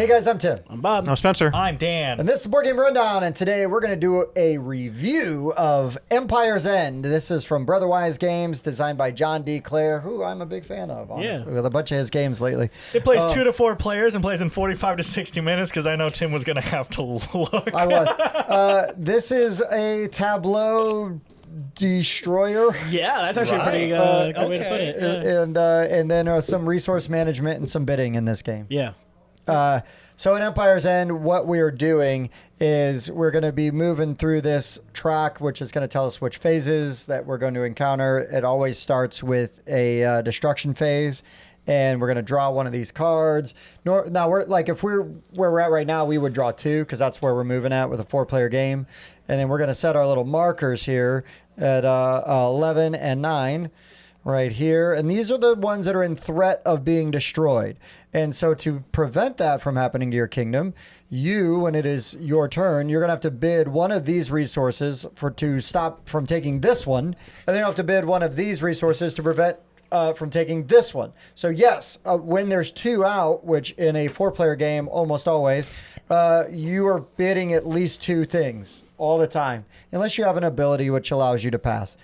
Hey guys, I'm Tim. I'm Bob. I'm Spencer. I'm Dan. And this is Board Game Rundown, and today we're going to do a review of Empire's End. This is from Brotherwise Games, designed by John D. Clair, who I'm a big fan of, honestly, with a bunch of his games lately. It plays 2 to 4 players and plays in 45 to 60 minutes because I know Tim was going to have to look. I was. This is a tableau destroyer. Yeah, that's actually a pretty good way to put it. Yeah. And then some resource management and some bidding in this game. Yeah. So in Empire's End, what we are doing is we're going to be moving through this track, which is going to tell us which phases that we're going to encounter. It always starts with a destruction phase, and we're going to draw one of these cards. Now, we're like, if we're where we're at right now, we would draw 2 because that's where we're moving at with a 4-player game. And then we're going to set our little markers here at 11 and 9. Right here. And these are the ones that are in threat of being destroyed. And so to prevent that from happening to your kingdom, when it is your turn, you're going to have to bid one of these resources to stop from taking this one. And then you have to bid one of these resources to prevent from taking this one. So yes, when there's 2 out, which in a 4-player game, almost always, you are bidding at least 2 things all the time, unless you have an ability which allows you to pass.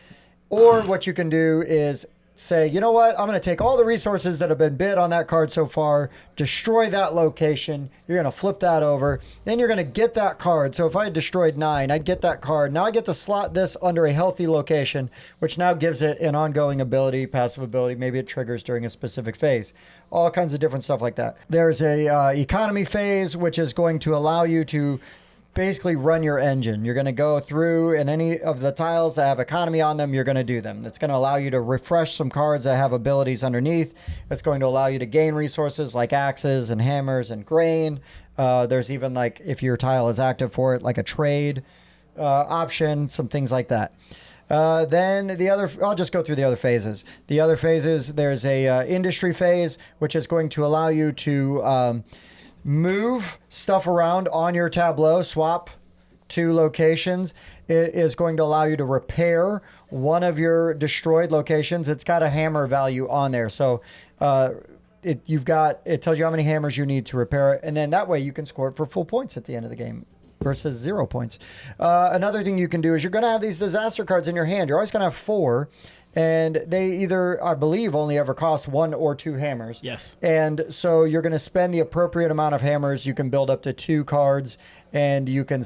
Or what you can do is say, you know what, I'm going to take all the resources that have been bid on that card so far, destroy that location. You're going to flip that over. Then you're going to get that card. So if I had destroyed 9, I'd get that card. Now I get to slot this under a healthy location, which now gives it an ongoing ability, passive ability. Maybe it triggers during a specific phase. All kinds of different stuff like that. There's a economy phase, which is going to allow you to basically run your engine. You're going to go through, and any of the tiles that have economy on them, you're going to do them. It's going to allow you to refresh some cards that have abilities underneath. It's going to allow you to gain resources like axes and hammers and grain. There's even, like, if your tile is active for it, like a trade option, some things like that. Then I'll just go through the other phases. The other phases, there's a industry phase, which is going to allow you to move stuff around on your tableau, swap 2 locations. It is going to allow you to repair one of your destroyed locations. It's got a hammer value on there. So it tells you how many hammers you need to repair it. And then that way you can score it for full points at the end of the game versus 0 points. Another thing you can do is you're going to have these disaster cards in your hand. You're always going to have 4. And they either, I believe, only ever cost 1 or 2 hammers. Yes. And so you're going to spend the appropriate amount of hammers. You can build up to 2 cards, and you can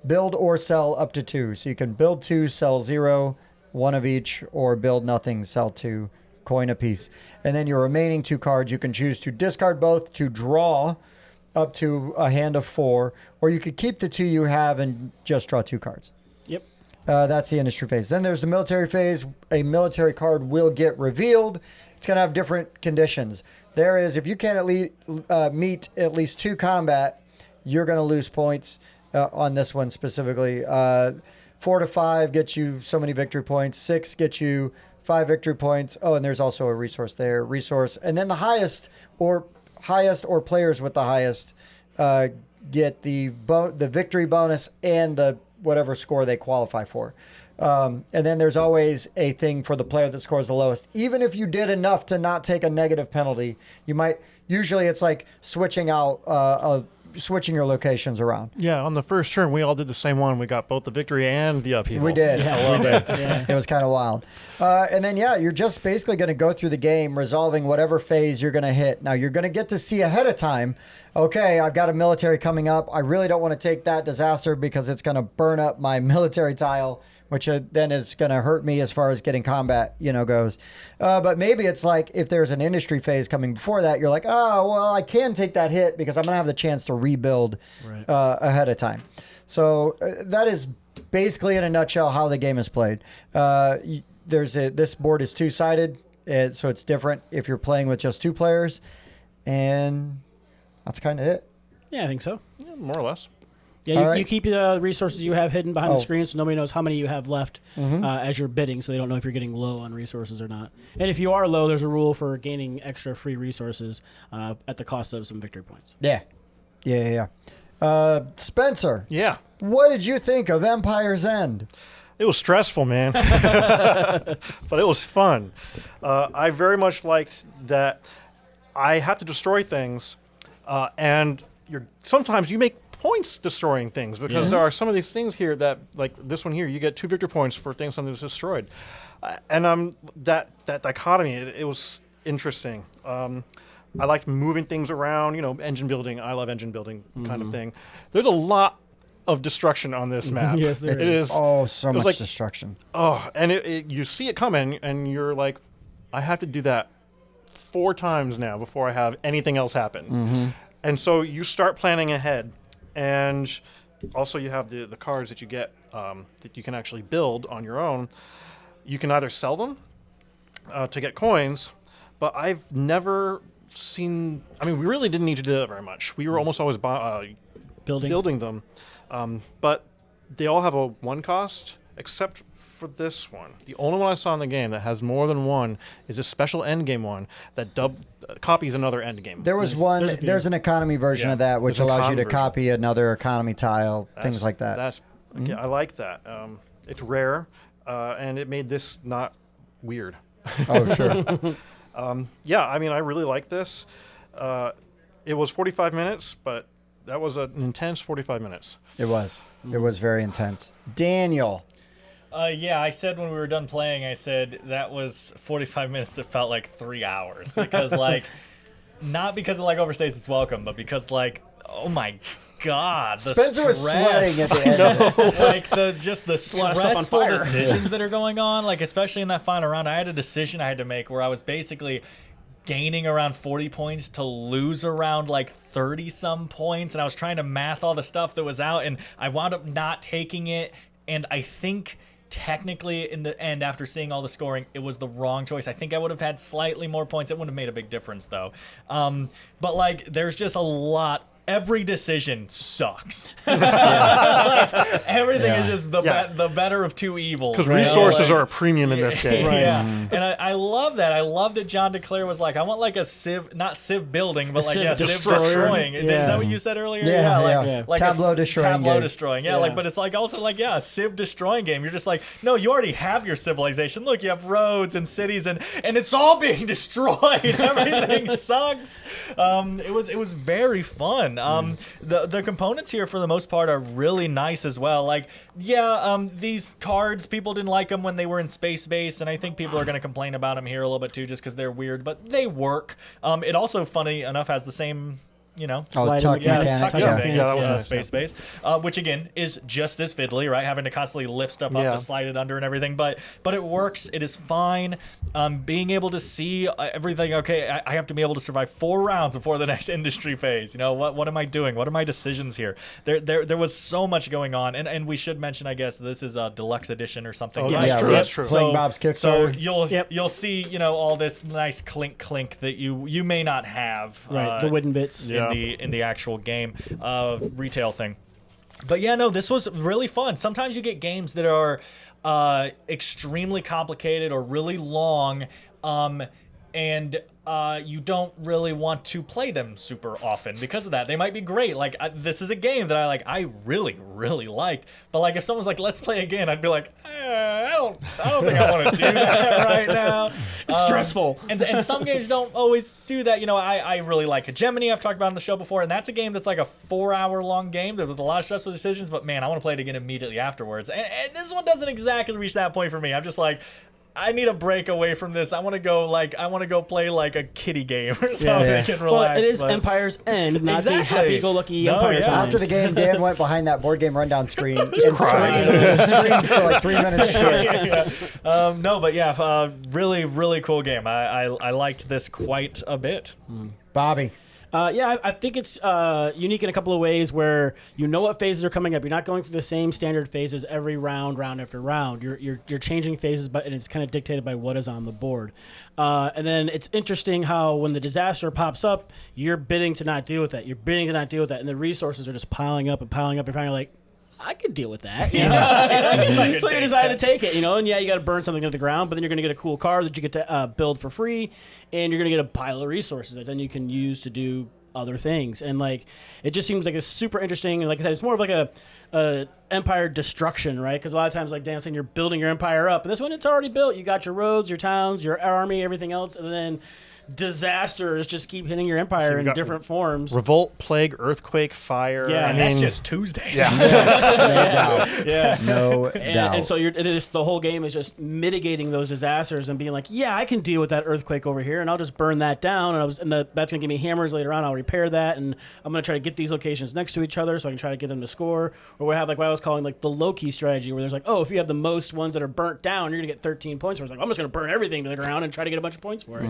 build or sell up to 2. So you can build 2, sell 0, 1 of each, or build nothing, sell 2, coin a piece. And then your remaining 2 cards, you can choose to discard both to draw up to a hand of 4, or you could keep the 2 you have and just draw 2 cards. Yep. That's the industry phase. Then there's the military phase. A military card will get revealed. It's going to have different conditions. There is, if you can't meet at least 2 combat, you're going to lose points on this one specifically. 4 to 5 gets you so many victory points. 6 gets you 5 victory points. Oh, and there's also a resource there. And then the highest or players with the highest get the victory bonus and the whatever score they qualify for. And then there's always a thing for the player that scores the lowest. Even if you did enough to not take a negative penalty, usually it's like switching your locations around. Yeah, on the first turn, we all did the same one. We got both the victory and the upheaval. We did. Yeah. We did. Yeah. It was kind of wild. And then, you're just basically going to go through the game, resolving whatever phase you're going to hit. Now, you're going to get to see ahead of time, okay, I've got a military coming up. I really don't want to take that disaster because it's going to burn up my military tile, which then is going to hurt me as far as getting combat, goes. But maybe it's like if there's an industry phase coming before that, you're like, oh, well, I can take that hit because I'm going to have the chance to rebuild ahead of time. So that is basically in a nutshell how the game is played. This board is 2-sided, so it's different if you're playing with just 2 players. And that's kind of it. Yeah, I think so. Yeah, more or less. Yeah, you keep the resources you have hidden behind the screen so nobody knows how many you have left as you're bidding, so they don't know if you're getting low on resources or not. And if you are low, there's a rule for gaining extra free resources at the cost of some victory points. Yeah. Spencer. Yeah. What did you think of Empire's End? It was stressful, man. But it was fun. I very much liked that I have to destroy things, and sometimes you make points destroying things because there are some of these things here that, like this one here, you get 2 victory points for things something that's destroyed, and that dichotomy, it was interesting. I liked moving things around, engine building. I love engine building kind of thing. There's a lot of destruction on this map. Yes, there It's is. so much like- destruction. And you see it coming, and you're like, I have to do that 4 times now before I have anything else happen. And so you start planning ahead, and also you have the cards that you get that you can actually build on your own. You can either sell them to get coins, but I've never seen. I mean, we really didn't need to do that very much. We were almost always building them, but they all have a 1 cost, except for this one. The only one I saw in the game that has more than 1 is a special end game one that copies another end game. There was there's an economy version of that, which there's an allows you to economy version. copy another economy tile, things like that. I like that. It's rare, and it made this not weird. Oh, sure. Yeah, I mean, I really like this. It was 45 minutes, but that was an intense 45 minutes. It was. It was very intense. Daniel. Yeah, I said when we were done playing, I said that was 45 minutes that felt like 3 hours. Because, not because it, overstays its welcome, but because, oh my God, the Spencer was stress. sweating at the end of it. The stressful decisions that are going on, especially in that final round. I had a decision I had to make where I was basically gaining around 40 points to lose around 30 some points, and I was trying to math all the stuff that was out, and I wound up not taking it, and I think technically in the end, after seeing all the scoring, it was the wrong choice. I think I would have had slightly more points. It wouldn't have made a big difference though. But there's just a lot. Every decision sucks. Everything is just the better of 2 evils. Because resources are a premium in this game. Right. Yeah, and I love that. I love that John DeClaire was like, I want a civ, not civ building, but civ destroying. Is that what you said earlier? Yeah. Tableau destroying Tableau game. destroying. Yeah, but it's also a civ destroying game. You're just like, no, you already have your civilization. Look, you have roads and cities, and it's all being destroyed. Everything sucks. It was very fun. The components here for the most part are really nice as well. These cards, people didn't like them when they were in Space Base, and I think people are going to complain about them here a little bit too, just because they're weird, but they work. It also, funny enough, has the same tuck mechanic. Tuck Yeah, thing that is, was nice, Space Base, which again is just as fiddly, right? Having to constantly lift stuff up to slide it under and everything, but it works. It is fine. Being able to see everything. Okay, I have to be able to survive 4 rounds before the next industry phase. What am I doing? What are my decisions here? There was so much going on, and we should mention, I guess, this is a deluxe edition or something. Oh, right? that's true. That's true. Playing Bob's Kickstarter. So you'll see all this nice clink that you may not have. Right, the wooden bits. In the actual game retail thing. But yeah, no, this was really fun. Sometimes you get games that are extremely complicated or really long, and you don't really want to play them super often because of that. They might be great. This is a game that I really, really liked. But if someone's like, let's play again, I'd be like, I don't think I want to do that right now. It's stressful. And some games don't always do that. I really like Hegemony. I've talked about on the show before, and that's a game that's a 4-hour long game with a lot of stressful decisions. But man, I want to play it again immediately afterwards. And this one doesn't exactly reach that point for me. I'm just like, I need a break away from this. I want to go play a kiddie game or something and relax. Well, it is but Empire's End, not Exactly. the happy-go-lucky No, Empire yeah. times. After the game, Dan went behind that board game rundown screen and screamed for 3 minutes straight. No, but yeah, really, really cool game. I liked this quite a bit. Bobby. I think it's unique in a couple of ways where what phases are coming up. You're not going through the same standard phases every round after round. You're changing phases, and it's kind of dictated by what is on the board. And then it's interesting how when the disaster pops up, you're bidding to not deal with that. And the resources are just piling up. You're finally like, I could deal with that. So you decide to take it, and you got to burn something into the ground, but then you're going to get a cool card that you get to build for free, and you're going to get a pile of resources that then you can use to do other things. And it just seems like it's super interesting. And like I said, it's more of a empire destruction, right? Because a lot of times, like Dan was saying, you're building your empire up, and this one, it's already built. You got your roads, your towns, your army, everything else, and then disasters just keep hitting your empire in different forms. Revolt, plague, earthquake, fire. Yeah, And that's just Tuesday. No doubt. Yeah. No doubt. And so the whole game is just mitigating those disasters and being like, yeah, I can deal with that earthquake over here, and I'll just burn that down, and that's going to give me hammers later on. I'll repair that, and I'm going to try to get these locations next to each other so I can try to get them to score. Or we have like what I was calling like the low-key strategy, where there's like, oh, if you have the most ones that are burnt down, you're going to get 13 points. Where it's like, I'm just going to burn everything to the ground and try to get a bunch of points for it.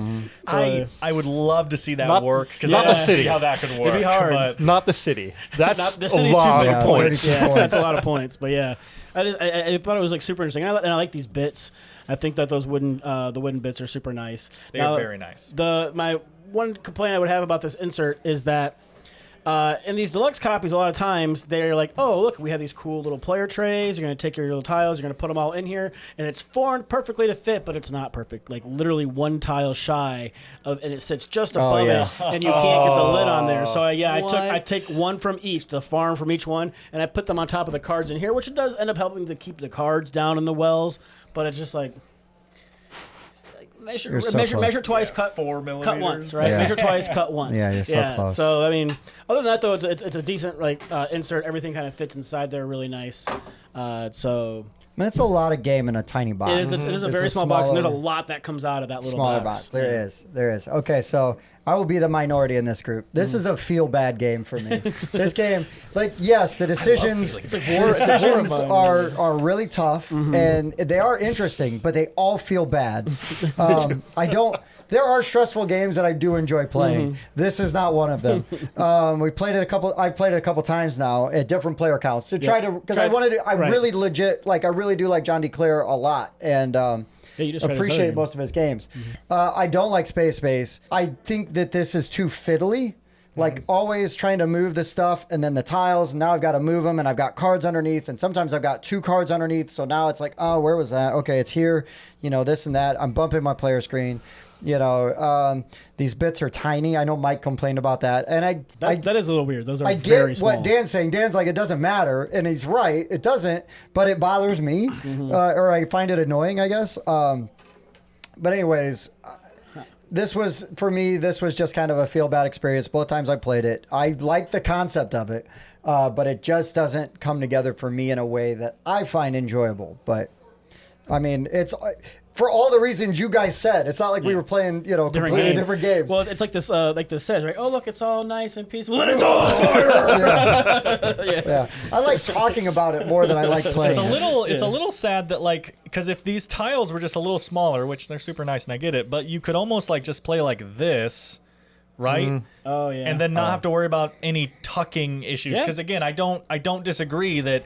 So, I would love to see that Not- work because not I the don't city. see how that could work. It'd be hard. But Not the city. That's the a city's too lot big. of points. Yeah. That's a lot of points. But yeah, I thought it was like super interesting, and I like these bits. I think that those the wooden bits are super nice. they are very nice. My one complaint I would have about this insert is that in these deluxe copies, a lot of times they're like, oh, look, we have these cool little player trays. You're going to take your little tiles, you're going to put them all in here, and it's formed perfectly to fit, but it's not perfect. Like literally one tile shy, and it sits just above it, and you can't get the lid on there. So I take one from each, the farm from each one, and I put them on top of the cards in here, which it does end up helping to keep the cards down in the wells, but it's just like. Measure twice, cut 4 cut millimeters. once, right? Yeah. Measure twice, cut once. Yeah, you're so close. So I mean, other than that though, it's a decent insert. Everything kind of fits inside there really nice. So That's a lot of game in a tiny box. it is a very small box, and there's a lot that comes out of that little smaller box. box. There is. Okay, so I will be the minority in this group. This is a feel bad game for me. This game, like, yes, the decisions, are really tough and they are interesting, but they all feel bad. There are stressful games that I do enjoy playing. This is not one of them. I've played it a couple times now at different player counts to try to, because I really legit, like, I really do like John D. Clair a lot. And, appreciate most of his games. I don't like Space Base. I think that this is too fiddly. Like always trying to move the stuff and then the tiles. And now I've got to move them and I've got cards underneath. And sometimes I've got 2 cards underneath. So now it's like, oh, where was that? Okay, it's here. This and that. I'm bumping my player screen. These bits are tiny. I know Mike complained about that. And that is a little weird. Those are I very get small. what Dan's saying. Dan's like, it doesn't matter. And he's right. It doesn't. But it bothers me. Or I find it annoying, I guess. But anyways, this was just kind of a feel bad experience. Both times I played it. I like the concept of it. But it just doesn't come together for me in a way that I find enjoyable. But I mean, it's for all the reasons you guys said. It's not like we were playing, completely different games. Well, it's like this says, right? Oh, look, it's all nice and peaceful. And it's all fire. Yeah. I like talking about it more than I like playing. It's a little sad that because if these tiles were just a little smaller, which they're super nice and I get it, but you could almost just play like this, right? Oh yeah. And then not have to worry about any tucking issues. Because again, I don't disagree that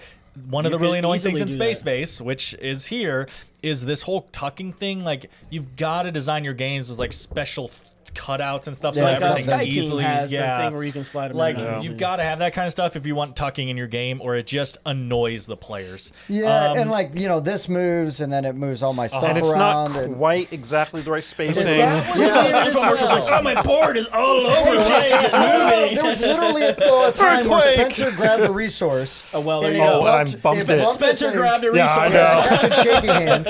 one of the really annoying things in Space Base, which is here, is this whole tucking thing. Like, you've got to design your games with special cutouts and stuff, so that everything easily has the thing where you can slide them in. You've got to have that kind of stuff if you want tucking in your game, or it just annoys the players. And this moves and then it moves all my stuff And it's around. not quite exactly the right spacing. Infomercials like, oh, my board is all over. Why is it moving? There was literally a time where Spencer grabbed a resource. Oh, well, there and you go. I bumped it. Spencer grabbed a resource. I know. Captain Shaky Hands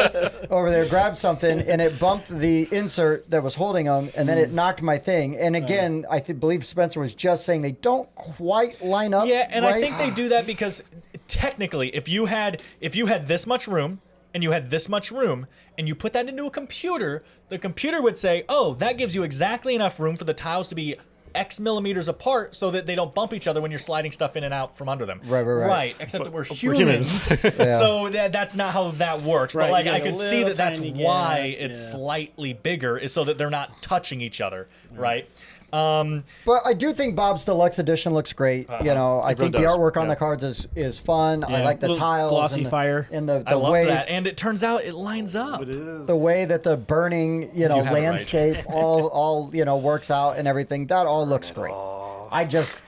over there grabbed something and it bumped the insert that was holding them, and then it knocked my thing. And again, I believe Spencer was just saying they don't quite line up. Yeah, and right? I think they do that because technically, if you had this much room and you had this much room and you put that into a computer, the computer would say, "Oh, that gives you exactly enough room for the tiles to be X millimeters apart so that they don't bump each other when you're sliding stuff in and out from under them." Right. Except that we're humans. humans. So that's not how that works. Right, But you I get a could see that that's little tiny why gap. it's slightly bigger, is so that they're not touching each other, right? But I do think Bob's Deluxe Edition looks great. I think the artwork on the cards is fun. I like the Little tiles, glossy and fire. and the I love way that, and it turns out it lines up. the way that the burning have it right. landscape all works out and everything. That all looks great. I just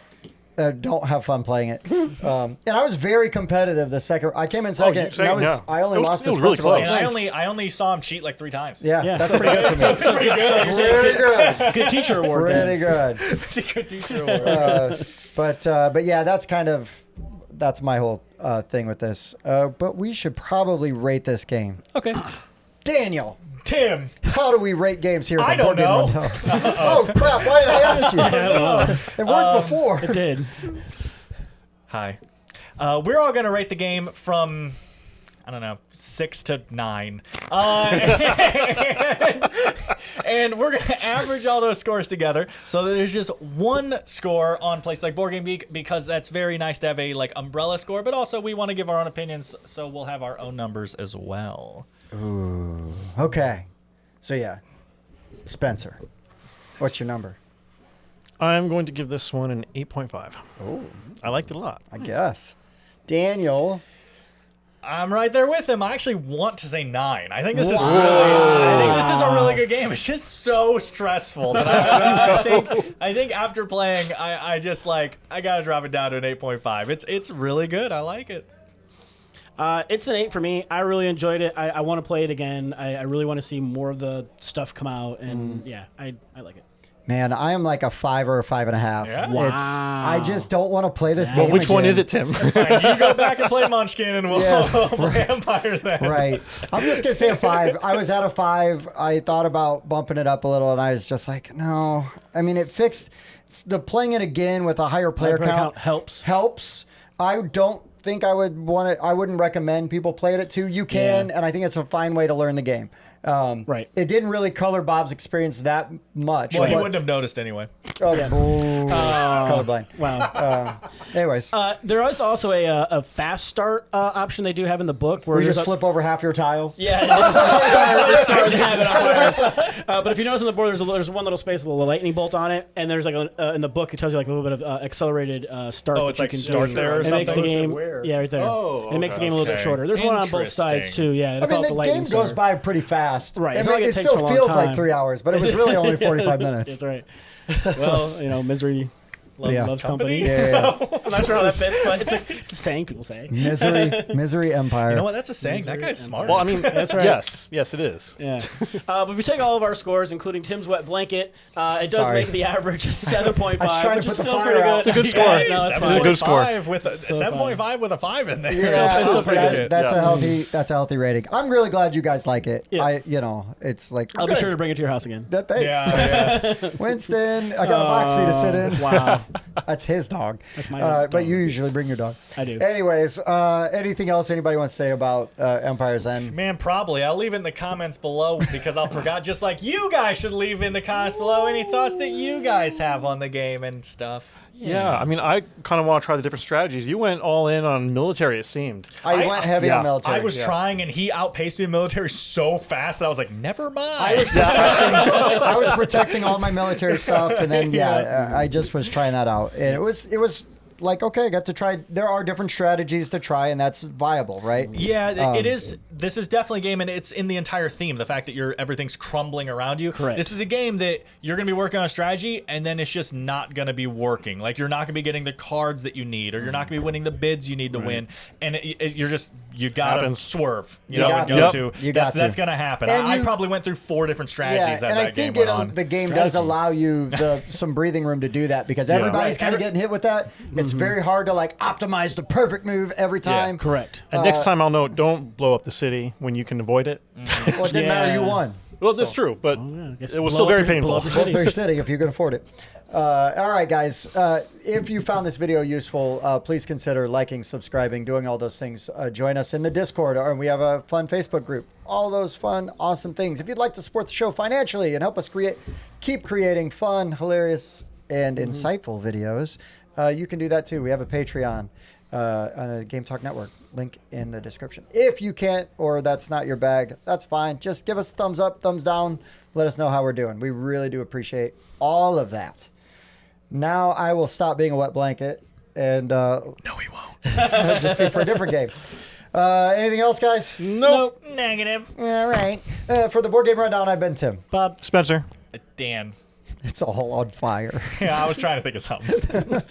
don't have fun playing it. And I was very competitive the second. I came in second. And I only lost to really Spencer close. Close. And I only saw him cheat 3 times. Yeah, that's pretty good for me. Pretty good. Good teacher award. Pretty good. Good teacher award. But yeah, that's my whole thing with this. But we should probably rate this game. Okay. Daniel, Tim. how do we rate games here? At the I don't Board Game know. Rundown? Oh crap! Why did I ask you? It worked before. It did. Hi. We're all gonna rate the game from, I don't know, 6 to 9. And we're going to average all those scores together so that there's just one score on places like Board Game Geek, because that's very nice to have a like umbrella score, but also we want to give our own opinions, so we'll have our own numbers as well. Ooh. Okay. So yeah, Spencer, what's your number? I'm going to give this one an 8.5. Oh, I liked it a lot. I guess. Daniel. I'm right there with him. I actually want to say 9. I think this is a really good game. It's just so stressful that I think after playing, I just like, I gotta drop it down to an 8.5. It's really good. I like it. It's an 8 for me. I really enjoyed it. I want to play it again. I really want to see more of the stuff come out, and yeah, I like it. Man, I am like a 5 or a 5.5. Yeah? Wow. I just don't want to play this game. Which one again. is it, Tim? Fine, you go back and play Munchkin, and we'll play Empire then. Right. I'm just going to say a 5. I was at a 5. I thought about bumping it up a little, and I was just like, no. I mean, it fixed the playing it again with a higher player count helps. I don't think I would want it. I wouldn't recommend people play it at 2. You can, and I think it's a fine way to learn the game. Right. It didn't really color Bob's experience that much. Well, he wouldn't have noticed anyway. Oh, yeah. Colorblind. Wow. Anyways, There is also a fast start option they do have in the book where you there's just flip over half your tiles. Yeah, just start to have it on fire. But if you notice on the board, there's one little space with a little lightning bolt on it, and there's like in the book it tells you like a little bit of accelerated start. Oh, that it's you like can start do. there or It makes the something? game, Where? yeah, right there. Oh, And it makes the game a little bit okay. shorter. There's one on both sides Interesting. too. Yeah, I they mean, call it the lightning game goes sword. by pretty fast. Right. I It's mean, like it it takes still a long feels like time. 3 hours, but it was really only 45 minutes. That's right. Well, misery loves company. Yeah. I'm not sure how that fits, but it's a saying people say. Misery Empire. You know what? That's a saying. That guy's smart. Well, I mean, That's right. Yes, it is. Yeah. But if we take all of our scores, including Tim's wet blanket, it does Sorry. make the average a 7.5. I was trying to which put is the still fire pretty out. good. It's a good score. Yeah, no, that's It's fine. a good score. 7.5 with a 7.5 with a 5 in there. Yeah, still pretty good. that's Yeah. a healthy rating. I'm really glad you guys like it. Yeah. It's like I'll be good. sure to bring it to your house again. Thanks. Yeah. Winston, I got a box for you to sit in. Wow. That's his dog. That's my dog. But you usually bring your dog. I do. Anyways, anything else anybody wants to say about Empire's End? Man, probably. I'll leave it in the comments below because I'll forgot. Just like you guys should leave in the comments below any thoughts that you guys have on the game and stuff. Yeah, I mean, I kind of want to try the different strategies. You went all in on military, it seemed. I went heavy on military. I was trying, and he outpaced me in military so fast that I was like, never mind. I was protecting all my military stuff, and then I just was trying that out, and it was like, okay, I got to try. There are different strategies to try, and that's viable, right? Yeah, it is. This is definitely a game, and it's in the entire theme. The fact that everything's crumbling around you. Correct. This is a game that you're going to be working on a strategy, and then it's just not going to be working. Like you're not going to be getting the cards that you need, or you're not going to be winning the bids you need to win, and you got to Happens. swerve. You got to. That's going to happen. And I probably went through 4 different strategies as and that I game think went on. the game does allow you some breathing room to do that because everybody's kind of getting hit with that. It's very hard to optimize the perfect move every time. Correct. And next time I'll know, don't blow up the city when you can avoid it. Well, it didn't matter. You won. Well, that's true, but guess it was blow still very up your- blow painful. up your Well, you're sitting if you can afford it. All right, guys. If you found this video useful, please consider liking, subscribing, doing all those things. Join us in the Discord, and we have a fun Facebook group. All those fun, awesome things. If you'd like to support the show financially and help us keep creating fun, hilarious, and insightful videos, you can do that too. We have a Patreon on a Game Talk Network. Link in the description. If you can't, or that's not your bag, that's fine. Just give us a thumbs up, thumbs down. Let us know how we're doing. We really do appreciate all of that. Now I will stop being a wet blanket and No, he won't. just be for a different game. Anything else, guys? Nope. Negative. All right. For the Board Game Rundown, I've been Tim. Bob. Spencer. Dan. It's all on fire. Yeah, I was trying to think of something.